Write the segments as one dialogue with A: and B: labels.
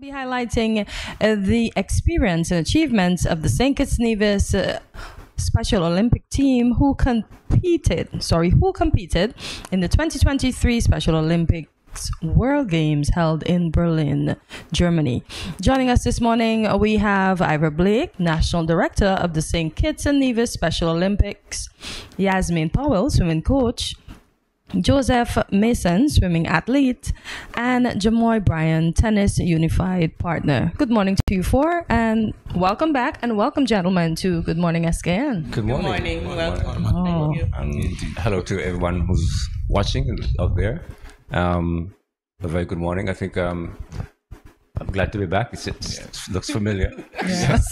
A: be highlighting the experience and achievements of the St. Kitts-Nevis Special Olympic team who competed in the 2023 Special Olympics World Games held in Berlin, Germany. Joining us this morning, we have Ivor Blake, National Director of the St. Kitts-Nevis Special Olympics, Yasmain Powell, swimming coach, Joseph Mason, swimming athlete, and Jamoy Bryan, tennis unified partner. Good morning to you four, and welcome back, and welcome, gentlemen, to Good Morning SKN.
B: Good morning.
C: Welcome.
A: Oh.
C: Thank you. Hello to everyone who's watching out there. A very good morning. I think I'm glad to be back. It looks familiar.
A: Yes.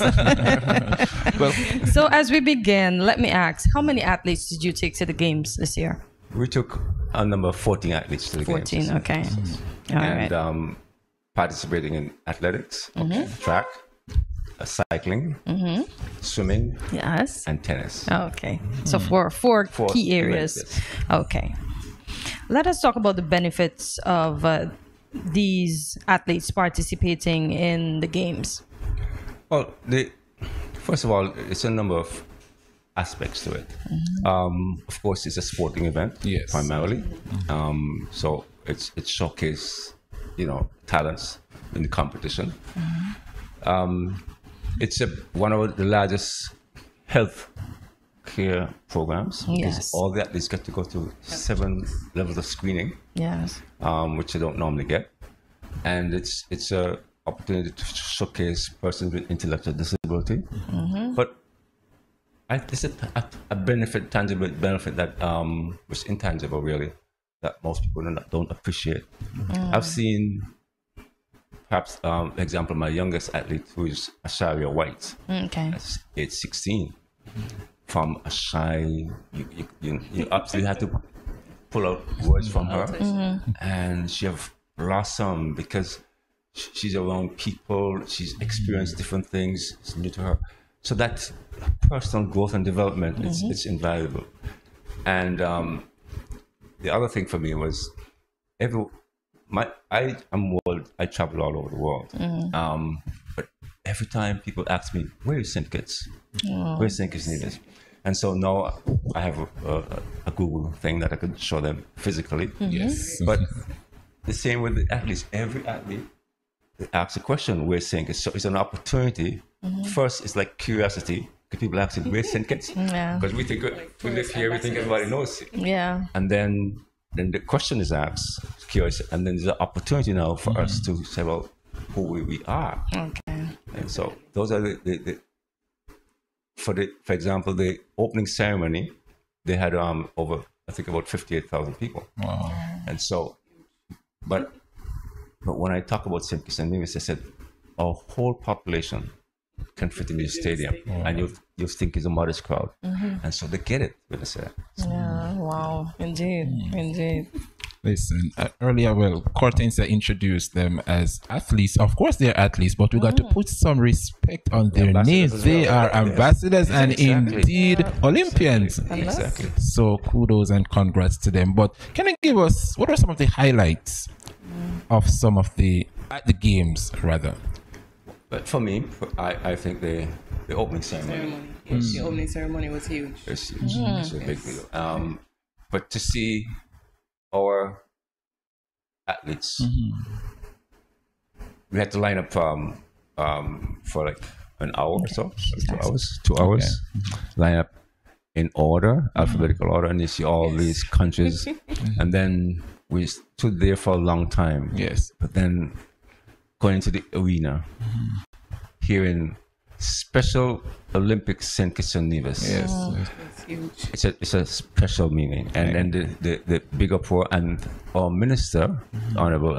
C: Well,
A: So as we begin, let me ask, how many athletes did you take to the games this year?
C: we took a number of 14 athletes to the
A: 14,
C: games.
A: okay. All right.
C: And participating in athletics, track, cycling, swimming,
A: Yes.
C: and tennis.
A: Okay. So four key areas.
C: Yes.
A: Okay. Let us talk about the benefits of these athletes participating in the games.
C: Well, first of all, it's a number of aspects to it. Of course, it's a sporting event,
B: Yes.
C: primarily. So it's showcase, talents in the competition. It's one of the largest health care programs. because
A: Yes.
C: all the athletes get to go through 7 levels of screening,
A: Yes.
C: which they don't normally get, and it's a opportunity to showcase persons with intellectual disability. But it's a benefit, tangible benefit that was intangible, really, that most people don't appreciate. I've seen, perhaps, example, my youngest athlete, who is Asharia White,
A: Okay.
C: at age 16, from a shy, you absolutely had to pull out words from her, and she have blossomed because she's around people, she's experienced different things, it's new to her. So that personal growth and development, it's invaluable. And the other thing for me was, I travel all over the world, but every time people ask me, where is St. Kitts? Where's St. Kitts-Nevis? And so now I have a Google thing that I could show them physically.
B: Yes.
C: But the same with the athletes. Every athlete, they ask a question, where's St. Kitts? So it's an opportunity. First, it's like curiosity. Because people ask, where's St. Kitts?
A: Yeah.
C: Because we think, we live here, we think everybody knows it.
A: Yeah.
C: And then the question is asked, curious, and then there's an opportunity now for us to say, well, who we are.
A: Okay.
C: And so those are for example, the opening ceremony, they had over, I think, about 58,000 people.
B: Wow.
C: And so, but when I talk about St. Kitts-Nevis, I said our whole population can fit in the stadium, and you'll think it's a modest crowd, and so they get it when they say that.
A: Yeah. Wow. Indeed. Indeed.
B: Listen, earlier, Cortensa introduced them as athletes. Of course, they're athletes, but we got to put some respect on their
C: Ambassadors
B: names.
C: as
B: They
C: well.
B: are ambassadors and
C: Exactly.
B: indeed Olympians.
C: Exactly.
B: So kudos and congrats to them. But can you give us, what are some of the highlights of some of the games, rather?
C: But for me, I think the opening ceremony
D: The opening ceremony was huge.
C: is huge. It's a big deal. But to see our athletes, we had to line up for like an hour or so, 2 hours, line up in order, alphabetical order, and you see all these countries, and then we stood there for a long time.
B: Yes.
C: But then going into the arena, hearing Special Olympics St. Kitts-Nevis.
B: Yes.
D: It's huge.
C: It's a special meaning, and then the big uproar, and our minister, Honorable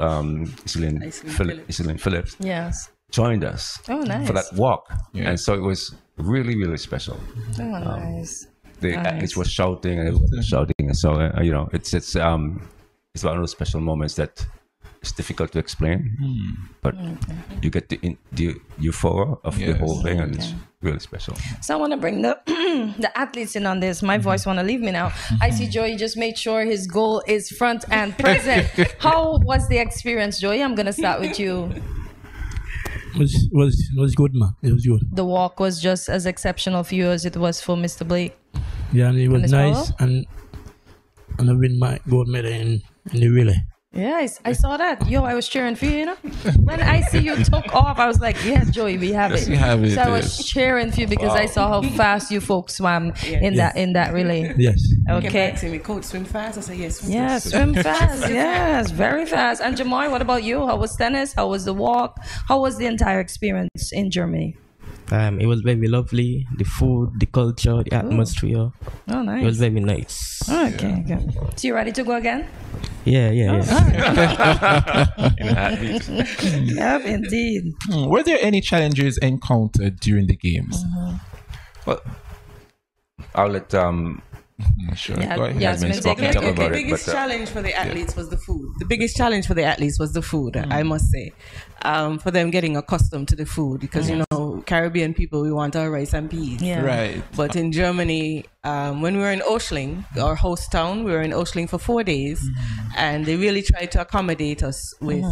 C: Iselin Phillips,
A: Yes.
C: joined us
A: Oh, nice.
C: for that walk,
B: Yeah.
C: and so it was really, really special.
A: Oh, nice.
C: The
A: Nice.
C: athletes were shouting, and everyone was shouting, and so it's one of those special moments that it's difficult to explain, but you get the euphoria of the
B: Yes.
C: whole thing, and it's really special.
A: So I want to bring the the athletes in on this. My voice want to leave me now. I see Joey just made sure his goal is front and present. How was the experience, Joey? I'm going to start with you.
E: was good, man. It was good.
A: The walk was just as exceptional for you as it was for Mr. Blake.
E: Yeah, and it was
A: Miss
E: nice,
A: Powell?
E: and I win my gold medal in the relay.
A: Yeah, I saw that. Yo, I was cheering for you, you know. When I see you took off, I was like, yeah, Joey, we have
B: Yes,
A: it.
B: we have it,
A: So I was
B: yes.
A: cheering for you because I saw how fast you folks swam in that relay.
E: Yes.
D: Came
A: Okay.
D: back to me, coach, swim fast. I said, yes, swim
A: Yeah,
D: fast.
A: swim fast. Yes, very fast. And Jamoy, what about you? How was tennis? How was the walk? How was the entire experience in Germany?
F: It was very lovely. The food, the culture, the atmosphere.
A: Oh,
F: It was
A: nice.
F: very nice.
A: Okay, good. So you ready to go again?
F: Yeah.
A: Yep, indeed.
B: Were there any challenges encountered during the games?
C: Well, I'll let
B: Sure.
A: Yeah,
B: Go ahead.
A: Yasmin,
C: Yasmin
A: take
C: spoken
A: it.
C: talk
A: Okay.
C: about
D: The
C: it,
D: biggest
C: but,
D: challenge for the athletes was the food. The biggest challenge for the athletes was the food, I must say. For them getting accustomed to the food because, you know, Caribbean people, we want our rice and peas.
A: Yeah.
B: Right.
D: But in Germany, when we were in Oschling, our host town, we were in Oschling for 4 days, and they really tried to accommodate us with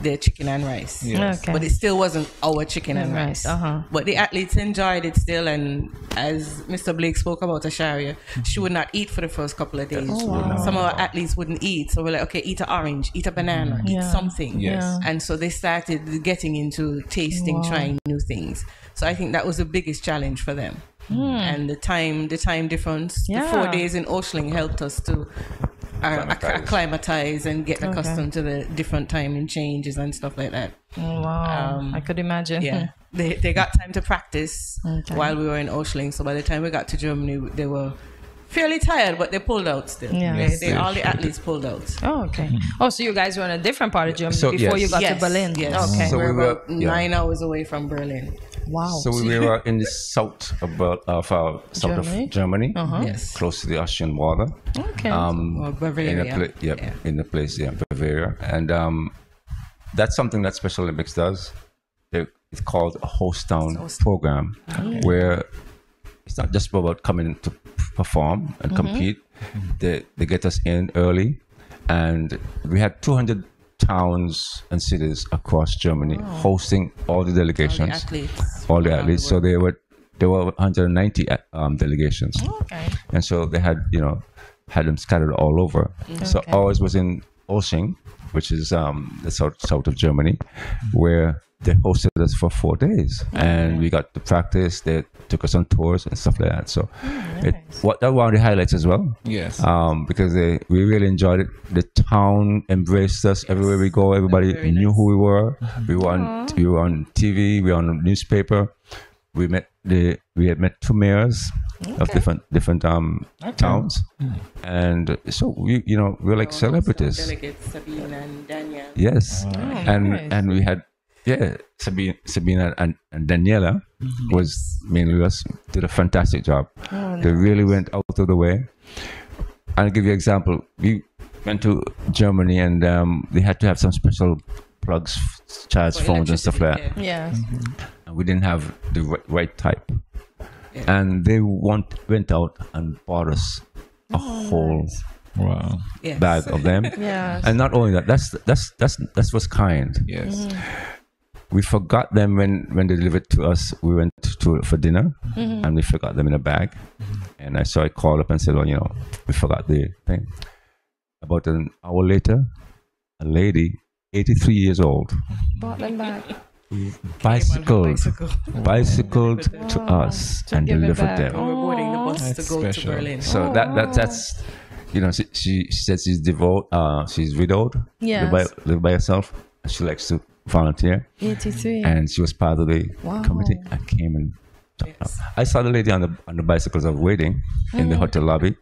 D: their chicken and rice.
B: Yes.
A: Okay.
D: But it still wasn't our chicken and rice. But the athletes enjoyed it still, and as Mr. Blake spoke about Asharia, she would not eat for the first couple of days. Some of our athletes wouldn't eat, so we're like, okay, eat an orange, eat a banana, eat something.
B: Yes. Yeah.
D: And so they started getting into tasting, trying new things. So I think that was the biggest challenge for them. And the time difference, the 4 days in Oschling helped us to acclimatize and get accustomed to the different timing changes and stuff like that.
A: Oh, wow. I could imagine.
D: Yeah, they got time to practice while we were in Oschling. So by the time we got to Germany, they were fairly tired, but they pulled out still.
A: Yeah.
B: Yes,
D: All the athletes pulled out.
A: Oh, okay. Oh, so you guys were in a different part of Germany
C: So,
A: before
C: yes.
A: you got to Berlin.
D: Yes.
A: Okay.
C: So
D: we're
C: we were-
D: about 9 hours away from Berlin.
A: Wow.
C: So we were in the south south
A: Germany?
C: of Germany,
D: Yes.
C: close to the Austrian border.
A: Okay.
D: Or Bavaria.
C: In the place, Bavaria, and that's something that Special Olympics does. It's called a host town program, where it's not just about coming to perform and compete. They get us in early, and we had 200 towns and cities across Germany hosting all the delegations, all the athletes. So there were 190 delegations,
A: Okay.
C: and so they had them scattered all over. So ours was in Osching, which is the south of Germany, where they hosted us for 4 days, and we got to practice. They took us on tours and stuff like that. So that was one of the highlights as well.
B: Yes.
C: Because we really enjoyed it. The town embraced us everywhere we go. Everybody knew who we were. We were on TV. We were on the newspaper. We had met 2 mayors of different towns, and so we were like celebrities.
D: Delegates Sabine and Danielle.
C: Yes,
A: nice.
C: and we had Sabina and Daniela did a fantastic job. They really went out of the way. I'll give you an example. We went to Germany, and they had to have some special plugs, charge phones and stuff like that.
A: Yes.
C: And we didn't have the right type, and they went out and bought us a whole
B: Wow.
D: Yes.
C: bag of them.
A: Yes.
C: And not only that, that's what's kind.
B: Yes.
C: We forgot them when they delivered to us. We went for dinner, and we forgot them in a bag. And so I called up and said, well, we forgot the thing. About an hour later, a lady, 83 years old,
A: Bought them back.
C: bicycled to us and
A: give it
C: delivered
A: back.
C: them.
D: We were boarding the bus
B: That's
D: to go
B: special.
D: to Berlin.
C: So that's she said she's devout, she's widowed,
A: Yes.
C: live by herself. She likes to volunteer,
A: 83.
C: and she was part of the committee. I came and I saw the lady on the bicycles of waiting in the hotel lobby,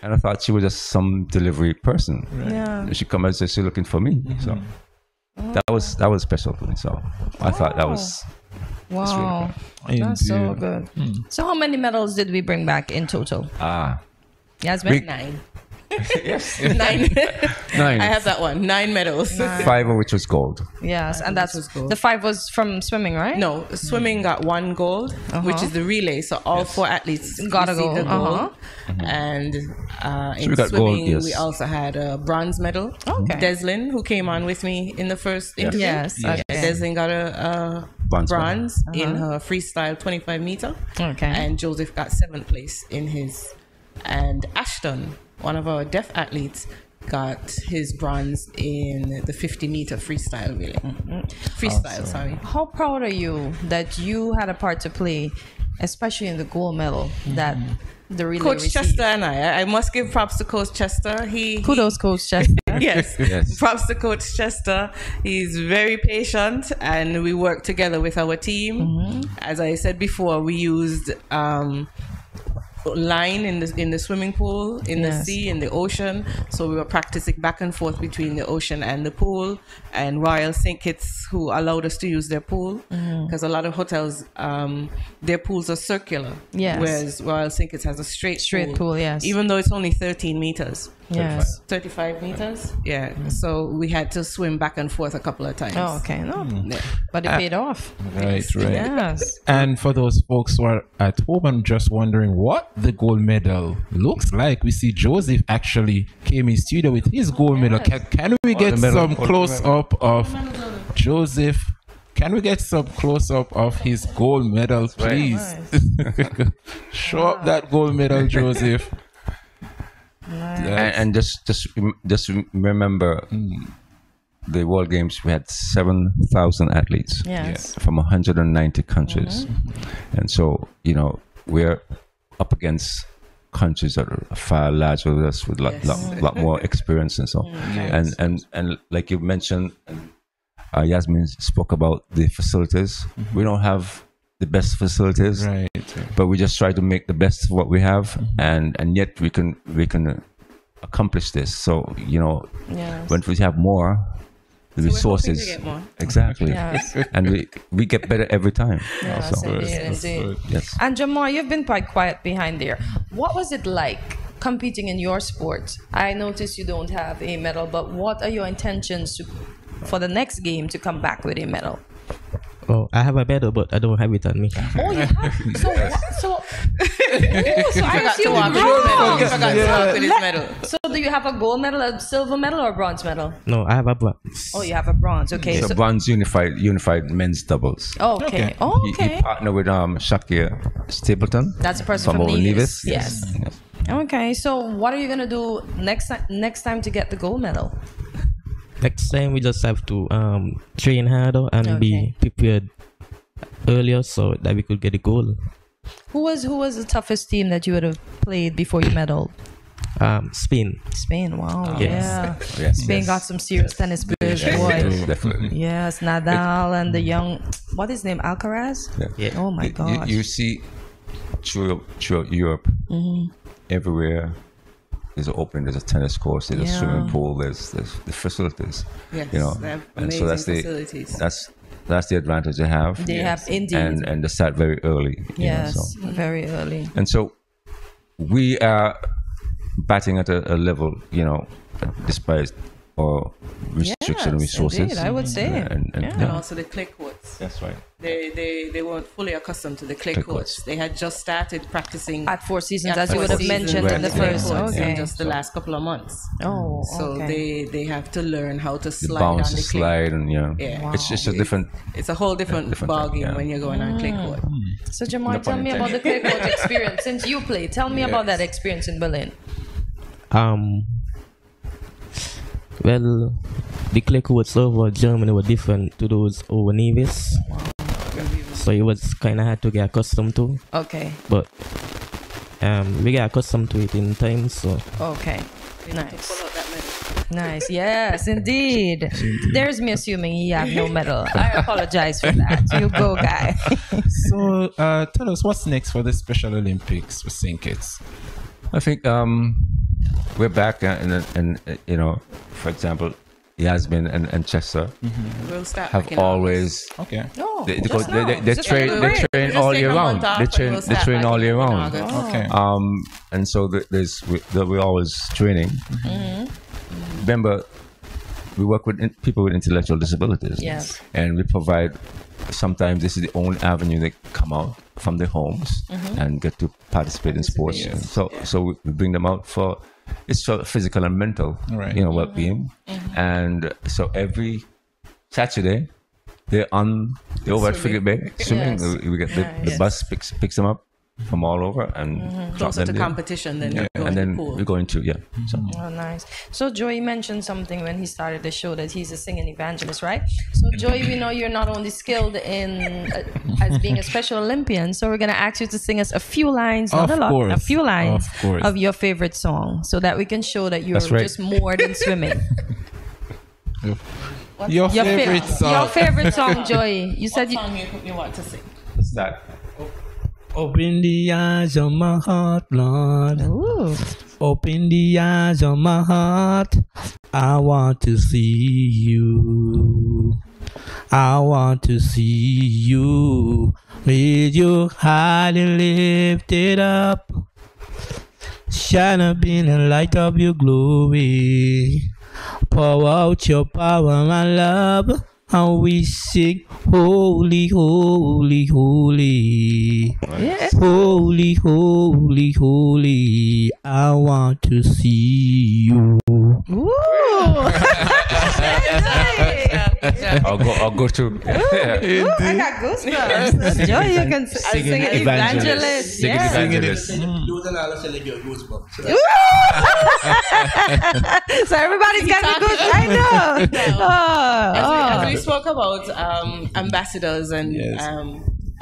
C: and I thought she was just some delivery person.
A: Yeah.
C: She come and said she's looking for me. So that was special for me. So I thought that was
A: Wow. That's so good. So how many medals did we bring back in total? Yasmin?
D: 9.
C: Yes.
D: 9.
C: 9.
D: I have that one. 9 medals.
C: 5 of which was gold.
A: Yes, and that's
D: was gold.
A: the 5 was from swimming, right?
D: No, swimming got 1 gold, which is the relay. So all 4 athletes
A: Got a
D: received
A: gold.
D: And in
C: we got
D: swimming,
C: gold, yes.
D: we also had a bronze medal.
A: Okay.
D: Deslin, who came on with me in the first interview.
A: Yes. Okay.
D: Deslin got a bronze in her freestyle 25 meter.
A: Okay.
D: And Joseph got 7th place in his. And Ashton, one of our deaf athletes, got his bronze in the 50 meter freestyle relay. Freestyle, sorry.
A: How proud are you that you had a part to play, especially in the gold medal that the relay
D: Coach
A: received?
D: Chester and I must give props to Coach Chester.
A: Kudos, Coach Chester.
D: Yes.
C: Yes.
D: Props to Coach Chester. He's very patient, and we work together with our team. As I said before, we used line in the swimming pool, in the sea, in the ocean. So we were practicing back and forth between the ocean and the pool. And Royal St. Kitts, who allowed us to use their pool, because a lot of hotels, their pools are circular.
A: Yes.
D: Whereas Royal St. Kitts has a straight
A: pool, yes.
D: Even though it's only 13 meters.
A: Yes.
D: 35 meters. Yeah. So we had to swim back and forth a couple of times.
A: Oh, okay. No.
D: Yeah.
A: But it paid off.
B: Right.
A: Yes.
B: And for those folks who are at home and just wondering what the gold medal looks like, we see Joseph actually came in studio with his gold medal. Can we get some close up of Joseph? Can we get some close up of his gold medal, please? Show up that gold medal, Joseph.
C: And just remember, the World Games, we had 7,000 athletes from 190 countries. And so, we're up against countries that are far larger than us with a lot more experience and so. And like you mentioned, Yasmain spoke about the facilities. We don't have the best facilities,
B: Right.
C: but we just try to make the best of what we have, and yet we can accomplish this. So when we have more, the resources,
D: we're hoping to get more.
C: exactly,
A: Yes.
C: and we get better every time.
A: Yes,
C: also.
A: indeed.
C: Yes.
A: And Jamoy, you've been quite quiet behind there. What was it like competing in your sport? I noticed you don't have a medal, but what are your intentions for the next game to come back with a medal?
F: Oh, I have a medal, but I don't have it on me.
A: Oh, you have? So I
D: Forgot to
A: assume
D: walk with his medal. He forgot to walk with his medal.
A: So do you have a gold medal, a silver medal, or a bronze medal?
F: No, I have a bronze.
A: Oh, you have a bronze. Okay.
C: So bronze unified men's doubles.
A: Okay. Oh,
C: He
A: okay.
C: partnered with Shakir Stapleton.
A: That's a person from
C: Nevis.
A: Nevis. Yes. Okay. So what are you gonna do next time to get the gold medal?
F: Next time we just have to train harder and be prepared earlier so that we could get a goal.
A: Who was the toughest team that you would have played before you medaled?
F: Spain.
A: Spain. Wow. Yeah.
C: Yes.
A: Spain got some serious tennis players, boy.
C: Definitely.
A: Yes, Nadal and the young, what is his name, Alcaraz?
F: Yeah.
A: Oh my gosh.
C: You see throughout Europe, everywhere there's an open, there's a tennis course, there's a swimming pool, there's the facilities.
D: Yes,
C: they
D: have
C: and
D: amazing
C: so that's
D: facilities.
C: that's the advantage they have.
A: They have indeed.
C: And they start very early.
A: Yes,
C: so.
A: very early.
C: And so we are batting at a level, despite our restriction resources.
A: Indeed, I would say.
D: And also the clay courts.
C: That's right.
D: They weren't fully accustomed to the clay courts. They had just started practicing
A: At Four Seasons,
D: at
A: as you
D: Four
A: would have
D: Seasons
A: mentioned in the
D: with clay
A: first.
D: courts in
A: Okay.
D: just the last couple of months.
A: Oh,
D: So
A: okay.
D: they have to learn how to
C: The
D: slide
C: bounce,
D: on
C: the
D: the clay.
C: slide, and
D: Yeah.
C: it's a different.
D: It's a whole different ball
C: thing,
D: game when you're going on clay court.
A: So Jamoy, tell me about the clay court experience. Since you played, tell me about that experience in Berlin.
F: Well, the clay courts over Germany were different to those over Nevis. So it was kind of hard to get accustomed to.
A: Okay.
F: But we got accustomed to it in time, so.
A: Okay. Nice.
D: Pull out that medal.
A: Nice. Yes, indeed. There's me assuming he have no medal. I apologize for that. You go, guy.
B: So tell us what's next for the Special Olympics for St. Kitts.
C: I think we're back, and for example, Yasmin and Chester
D: We'll start
C: have always
B: Okay.
A: No,
C: they
A: just now.
C: they
A: Just
C: train
A: like-
C: all year round. They train all year round.
B: Okay.
C: And so we're always training. Remember, we work with people with intellectual disabilities.
A: Yes.
C: And we provide. Sometimes this is the only avenue they come out from their homes and get to participate in sports. So we bring them out for it's for physical and mental,
B: Right.
C: well-being. And so every Saturday they're over at Frigate Bay swimming.
A: Yes.
C: We get the bus picks them up from all over and drop
D: closer
C: them
D: to
C: there.
D: competition than you go
C: And
D: to
C: then
D: the pool.
C: we're going to So
A: Oh, nice. So Joey mentioned something when he started the show that he's a singing evangelist, right? So Joey, we know you're not only skilled in as being a Special Olympian, so we're gonna ask you to sing us a few lines, not
B: Of
A: a lot,
B: course.
A: a few lines
B: Of course.
A: of your favorite song, so that we can show that you're
C: That's right.
A: just more than swimming.
B: Your favorite song.
A: Your favorite song, Joey. You said
D: What song you want to sing?
C: it's that.
E: Open the eyes of my heart, Lord.
A: Ooh.
E: Open the eyes of my heart. I want to see you. I want to see you. With you high and lifted up. Shine up in the light of your glory. Pour out your power and love. And we sing, holy, holy, holy.
A: Yeah.
E: Holy, holy, holy. I want to see you.
A: Ooh.
C: I'll go to
A: Ooh, I got goosebumps. Joey, you can sing an evangelist.
C: Sing
A: Yeah.
C: evangelist.
A: So everybody's got the goose. I know.
D: As we spoke about ambassadors and
B: Yes.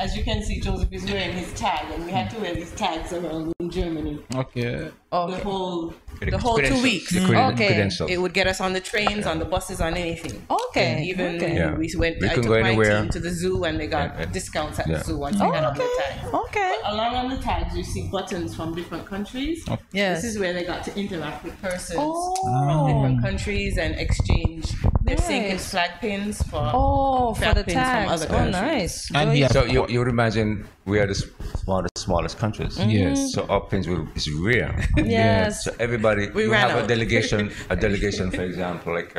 D: as you can see, Joseph is wearing his tag, and we had to wear these tags around in Germany
B: Okay.
D: the whole 2 weeks.
A: Okay.
C: Credentials.
D: It would get us on the trains, on the buses, on anything.
A: Okay.
D: And even
C: Yeah.
D: we went.
C: We
D: I
C: can
D: took
C: go
D: my
C: anywhere.
D: team to the zoo, and they got discounts at the zoo once they had on the tag.
A: Okay.
D: Along on the tags, you see buttons from different countries.
A: Yes.
D: This is where they got to interact with persons
A: Oh.
D: from different countries and exchange their
A: Nice.
D: sinking flag pins for
A: Oh, for the
D: pins from
A: tags.
D: other
A: Oh,
D: countries.
A: nice.
B: And
A: Joey-
B: yeah.
C: So you would imagine we are the smallest countries.
B: Yes.
C: So our pins is rare.
A: Yes.
C: So everybody
D: We
C: you
D: ran
C: have
D: out.
C: a delegation, for example, like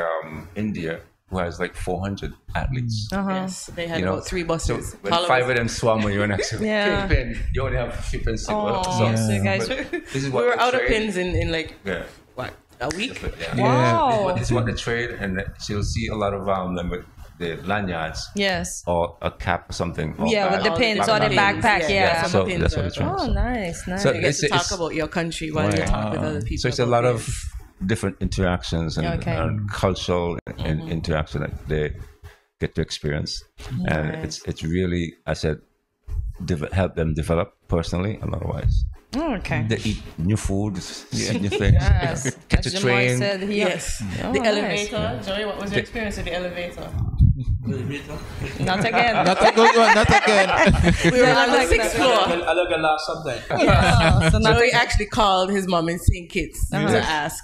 C: India, who has like 400 athletes.
D: Yes, they had about 3 buses.
C: So when
D: All of
C: 5
D: us-
C: of them swam when you're next to
A: Yeah.
C: pin, you only have 50 pins.
A: Oh,
C: So,
A: so you guys.
C: but this is
D: we
C: what
D: were
C: they
D: out of
C: trade.
D: pins in like
C: Yeah.
D: what, a week?
C: Yeah.
A: Wow.
C: This is what they trade, and so you'll see a lot of them with the lanyards
A: Yes.
C: or a cap or something. Or
A: Yeah, with the
C: bag.
A: pins or the backpack. Yeah.
C: So
D: pins
C: that's what
D: are-
C: it's trade.
A: Oh, nice, nice.
C: So
D: You get
C: It's-
D: to talk
C: it's-
D: about your country while you
C: Right.
D: talk with other people.
C: So it's a
D: about
C: lot of
D: theirs.
C: different interactions and,
A: Okay.
C: and cultural interaction that they get to experience, and it's really, I said, help them develop personally and otherwise.
A: Oh, okay.
C: They eat new food, see new things,
A: Yes.
C: catch
A: As
C: a
A: Jamoy
C: train.
A: said, he-
D: Yes.
A: Oh,
D: The
A: nice.
D: elevator. Joey, what was your experience with the elevator?
A: Not again.
B: Not a good one. Not again.
D: We were on the
A: like
D: 6th
A: that.
D: floor.
E: I look a lot sometimes.
A: Oh, so not
D: Joey actually called his mom in St. Kitts to ask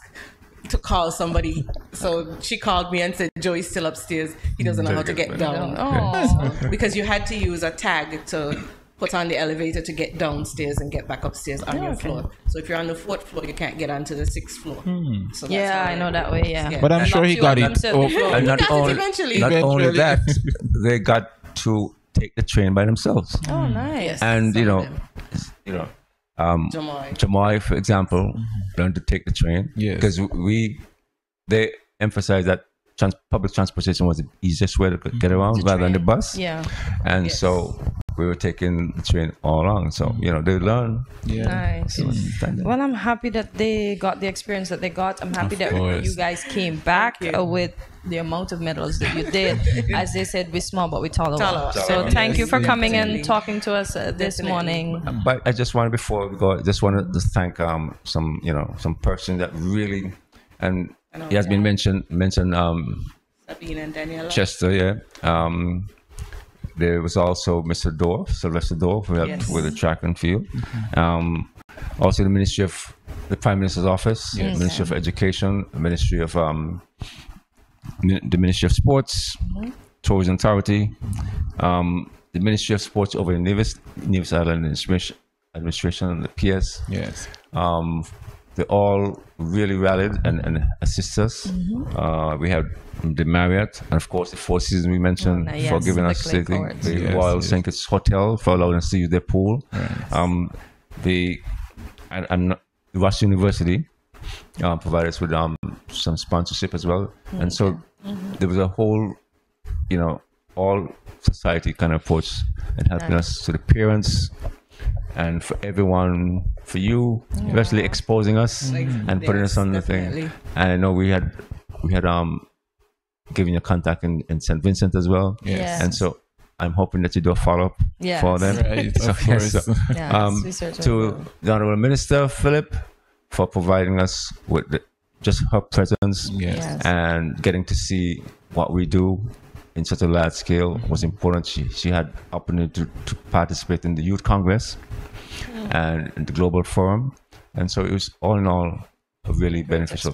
D: to call somebody. So she called me and said, Joey's still upstairs. He doesn't know how to get down.
A: Oh.
D: Because you had to use a tag to put on the elevator to get downstairs and get back upstairs on your floor. So if you're on the 4th floor, you can't get onto the 6th floor. So that's
A: Yeah,
D: how
A: I know that way. Yeah.
B: But I'm sure he got it.
C: And not
D: got it
C: only,
D: eventually.
C: not only
B: Eventually.
C: that, they got to take the train by themselves.
A: Oh, nice.
C: And
D: Some
C: you
D: of
C: know,
D: them. Jamoy.
C: Jamoy, for example, learned to take the train.
B: Yes.
C: Because they emphasized that public transportation was the easiest way to get around rather than the bus.
A: Yeah.
C: And so we were taking the train all along. So, they learn.
A: Nice. Well, I'm happy that they got the experience that they got. I'm happy that
B: course.
A: you guys came back with the amount of medals that you did. As they said, we're small, but we're taller.
D: Taller.
A: So thank you for coming
D: Definitely.
A: and talking to us this morning.
C: But I just wanted, before we go, to thank some person that really, and he has been mentioned
D: Sabine and Daniela.
C: Chester, yeah. There was also Mr. Dorff, Sylvester Dorff, who helped
D: Yes.
C: with the track and field. Also the Ministry of the Prime Minister's Office, Ministry of Education, Ministry of the Ministry of Sports, Tourism Authority, the Ministry of Sports over in Nevis Island Administration, and the PS.
B: Yes.
C: They all really rallied and assist us. We had the Marriott, and of course the Four Seasons we mentioned for giving us the Royal St. Kitts Hotel for allowing us to use their pool. Right. The Rush University provided us with some sponsorship as well, and so there was a whole, all society kind of approach and helping us, to the parents and for everyone, for you, especially exposing us and putting us on the thing. And I know we had given you contact in St. Vincent as well.
A: Yes.
C: And so I'm hoping that you do a follow-up for them.
B: Right, of course.
C: To the Honorable Minister, Philip, for providing us with just her presence and getting to see what we do in such a large scale was important. She had opportunity to participate in the Youth Congress and in the Global Forum. And so it was all in all a really beneficial.